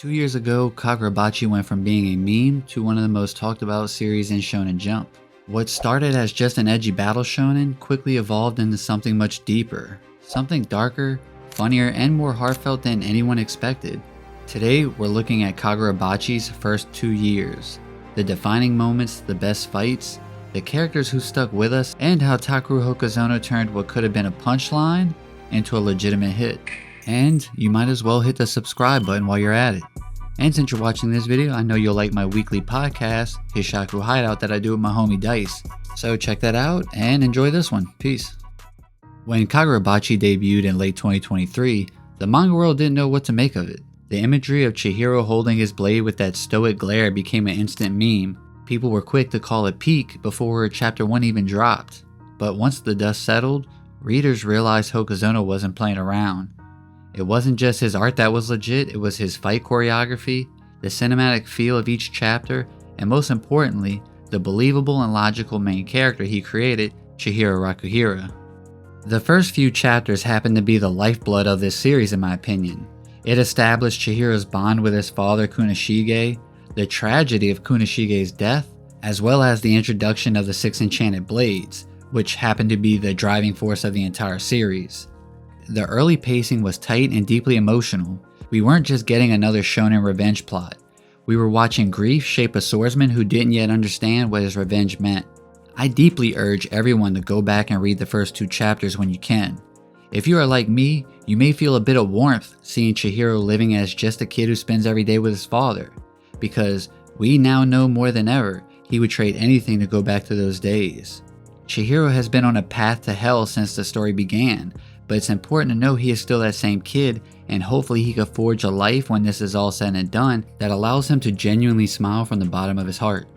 2 years ago, Kagurabachi went from being a meme to one of the most talked about series in Shonen Jump. What started as just an edgy battle shonen quickly evolved into something much deeper, something darker, funnier, and more heartfelt than anyone expected. Today, we're looking at Kagurabachi's first 2 years, the defining moments, the best fights, the characters who stuck with us, and how Takeru Hokuzono turned what could have been a punchline into a legitimate hit. And you might as well hit the subscribe button while you're at it. And since you're watching this video, I know you'll like my weekly podcast, Hishaku Hideout, that I do with my homie Dice. So check that out and enjoy this one. Peace. When Kagurabachi debuted in late 2023, the manga world didn't know what to make of it. The imagery of Chihiro holding his blade with that stoic glare became an instant meme. People were quick to call it peak before chapter 1 even dropped. But once the dust settled, readers realized Hokuzono wasn't playing around. It wasn't just his art that was legit, it was his fight choreography, the cinematic feel of each chapter, and most importantly, the believable and logical main character he created, Chihiro Rakuhira. The first few chapters happened to be the lifeblood of this series in my opinion. It established Chihiro's bond with his father Kunishige, the tragedy of Kunishige's death, as well as the introduction of the 6 enchanted blades, which happened to be the driving force of the entire series. The early pacing was tight and deeply emotional. We weren't just getting another shonen revenge plot. We were watching grief shape a swordsman who didn't yet understand what his revenge meant. I deeply urge everyone to go back and read the first 2 chapters when you can. If you are like me, you may feel a bit of warmth seeing Chihiro living as just a kid who spends every day with his father, because we now know more than ever he would trade anything to go back to those days. Chihiro has been on a path to hell since the story began, but it's important to know he is still that same kid, and hopefully he can forge a life when this is all said and done that allows him to genuinely smile from the bottom of his heart.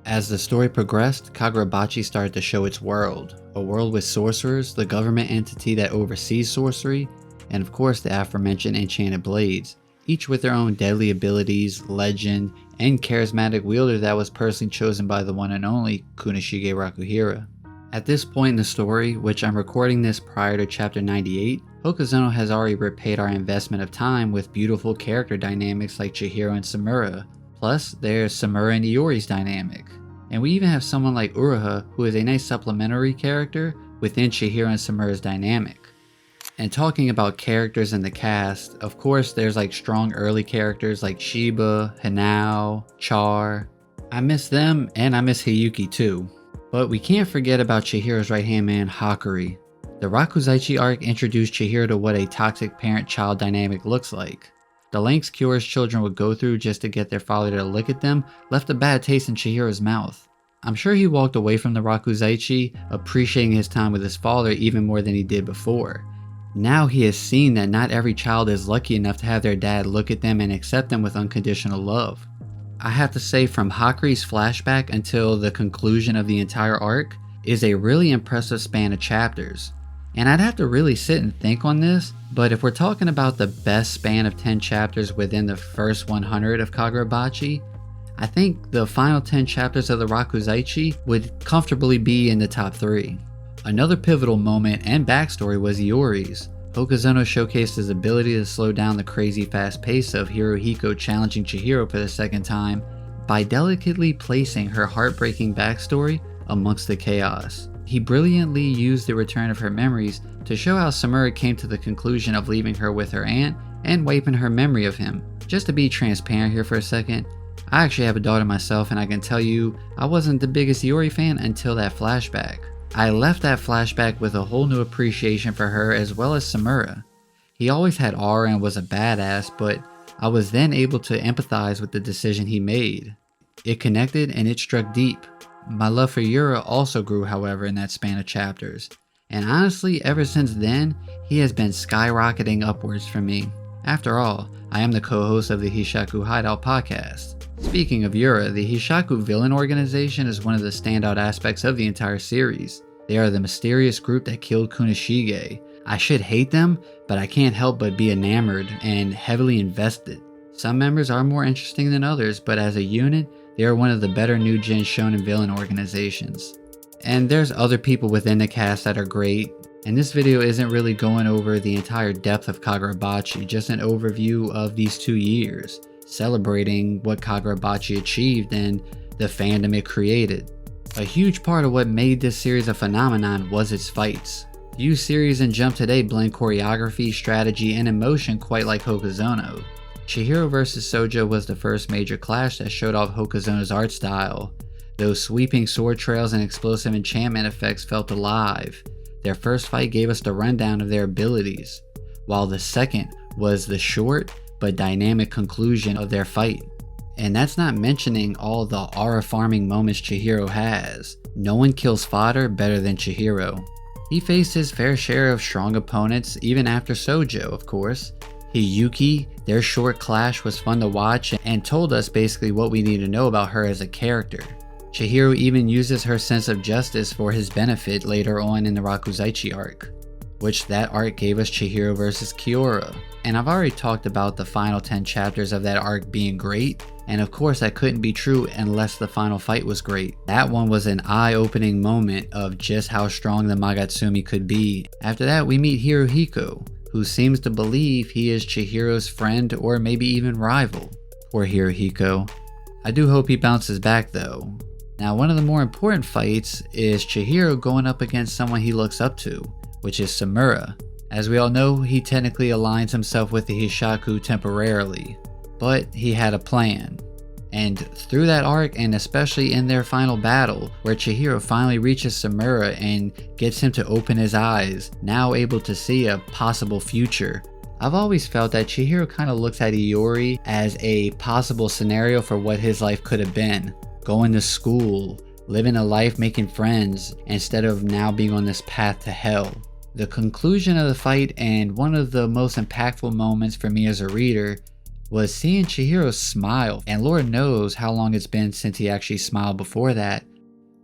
As the story progressed, Kagurabachi started to show its world, a world with sorcerers, the government entity that oversees sorcery, and of course the aforementioned enchanted blades, each with their own deadly abilities, legend, and charismatic wielder that was personally chosen by the one and only Kunishige Rakuhira. At this point in the story, which I'm recording this prior to chapter 98, Hokuzono has already repaid our investment of time with beautiful character dynamics like Chihiro and Samura, plus there's Samura and Iori's dynamic. And we even have someone like Uruha, who is a nice supplementary character within Chihiro and Samura's dynamic. And talking about characters in the cast, of course there's like strong early characters like Shiba, Hinao, Char. I miss them, and I miss Hiyuki too. But we can't forget about Chihiro's right-hand man, Hakuri. The Rakuzaichi arc introduced Chihiro to what a toxic parent-child dynamic looks like. The lengths Kyora's children would go through just to get their father to look at them left a bad taste in Chihiro's mouth. I'm sure he walked away from the Rakuzaichi, appreciating his time with his father even more than he did before. Now he has seen that not every child is lucky enough to have their dad look at them and accept them with unconditional love. I have to say, from Hakuri's flashback until the conclusion of the entire arc is a really impressive span of chapters. And I'd have to really sit and think on this, but if we're talking about the best span of 10 chapters within the first 100 of Kagurabachi, I think the final 10 chapters of the Rakuzaichi would comfortably be in the top 3. Another pivotal moment and backstory was Iori's. Hokuzono showcased his ability to slow down the crazy fast pace of Hirohiko challenging Chihiro for the second time by delicately placing her heartbreaking backstory amongst the chaos. He brilliantly used the return of her memories to show how Samura came to the conclusion of leaving her with her aunt and wiping her memory of him. Just to be transparent here for a second, I actually have a daughter myself, and I can tell you I wasn't the biggest Iori fan until that flashback. I left that flashback with a whole new appreciation for her as well as Samura. He always had aura and was a badass, but I was then able to empathize with the decision he made. It connected and it struck deep. My love for Yura also grew, however, in that span of chapters. And honestly, ever since then, he has been skyrocketing upwards for me. After all, I am the co-host of the Hishaku Hideout podcast. Speaking of Yura, the Hishaku villain organization is one of the standout aspects of the entire series. They are the mysterious group that killed Kunishige. I should hate them, but I can't help but be enamored and heavily invested. Some members are more interesting than others, but as a unit, they are one of the better new gen shonen villain organizations. And there's other people within the cast that are great, and this video isn't really going over the entire depth of Kagurabachi, just an overview of these 2 years. celebrating what Kagurabachi achieved and the fandom it created. A huge part of what made this series a phenomenon was its fights. Few series in Jump today blend choreography, strategy, and emotion quite like Hokuzono. Chihiro vs. Sojo was the first major clash that showed off Hokuzono's art style. Those sweeping sword trails and explosive enchantment effects felt alive. Their first fight gave us the rundown of their abilities, while the second was the short but dynamic conclusion of their fight. And that's not mentioning all the aura farming moments Chihiro has. No one kills fodder better than Chihiro. He faced his fair share of strong opponents even after Sojo, of course. Hiyuki, their short clash was fun to watch and told us basically what we need to know about her as a character. Chihiro even uses her sense of justice for his benefit later on in the Rakuzaichi arc, which that arc gave us Chihiro vs. Kiora. And I've already talked about the final 10 chapters of that arc being great, and of course that couldn't be true unless the final fight was great. That one was an eye-opening moment of just how strong the Magatsumi could be. After that we meet Hirohiko, who seems to believe he is Chihiro's friend or maybe even rival. Poor Hirohiko. I do hope he bounces back though. Now one of the more important fights is Chihiro going up against someone he looks up to, which is Samura. As we all know, he technically aligns himself with the Hishaku temporarily, but he had a plan. And through that arc, and especially in their final battle, where Chihiro finally reaches Samura and gets him to open his eyes, now able to see a possible future. I've always felt that Chihiro kind of looks at Iori as a possible scenario for what his life could have been. Going to school, living a life making friends, instead of now being on this path to hell. The conclusion of the fight, and one of the most impactful moments for me as a reader, was seeing Chihiro smile, and Lord knows how long it's been since he actually smiled before that,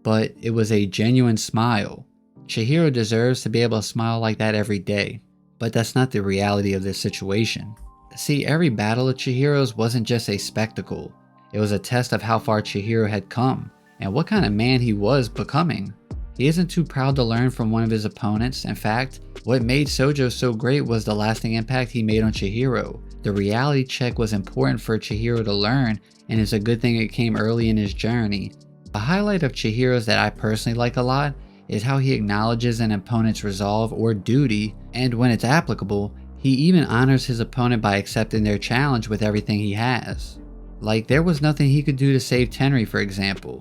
but it was a genuine smile. Chihiro deserves to be able to smile like that every day, but that's not the reality of this situation. See, every battle of Chihiro's wasn't just a spectacle, it was a test of how far Chihiro had come, and what kind of man he was becoming. He isn't too proud to learn from one of his opponents. In fact, what made Sojo so great was the lasting impact he made on Chihiro. The reality check was important for Chihiro to learn, and it's a good thing it came early in his journey. A highlight of Chihiro's that I personally like a lot is how he acknowledges an opponent's resolve or duty, and when it's applicable, he even honors his opponent by accepting their challenge with everything he has. Like, there was nothing he could do to save Tenri, for example.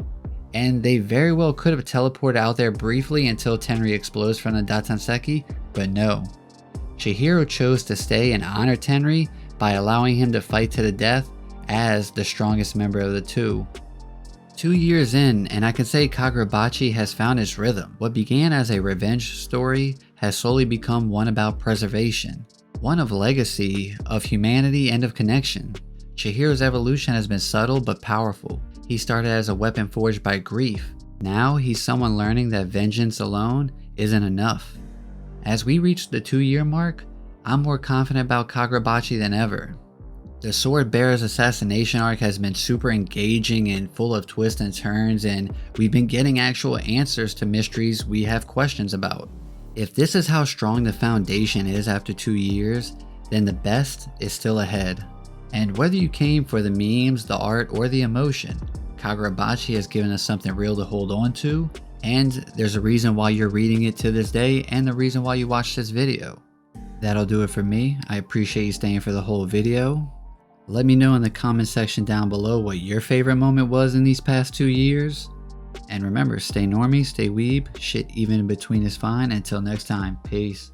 And they very well could have teleported out there briefly until Tenri explodes from the Datanseki, but no. Chihiro chose to stay and honor Tenri by allowing him to fight to the death as the strongest member of the two. 2 years in, and I can say Kagurabachi has found its rhythm. What began as a revenge story has slowly become one about preservation, one of legacy, of humanity, and of connection. Chihiro's evolution has been subtle but powerful. He started as a weapon forged by grief. Now he's someone learning that vengeance alone isn't enough. As we reach the 2-year mark, I'm more confident about Kagurabachi than ever. The Sword Bearer's assassination arc has been super engaging and full of twists and turns, and we've been getting actual answers to mysteries we have questions about. If this is how strong the foundation is after 2 years, then the best is still ahead. And whether you came for the memes, the art, or the emotion, Kagurabachi has given us something real to hold on to, and there's a reason why you're reading it to this day, and the reason why you watched this video. That'll do it for me. I appreciate you staying for the whole video. Let me know in the comment section down below what your favorite moment was in these past 2 years. And remember, stay normie, stay weeb, shit even in between is fine. Until next time, peace.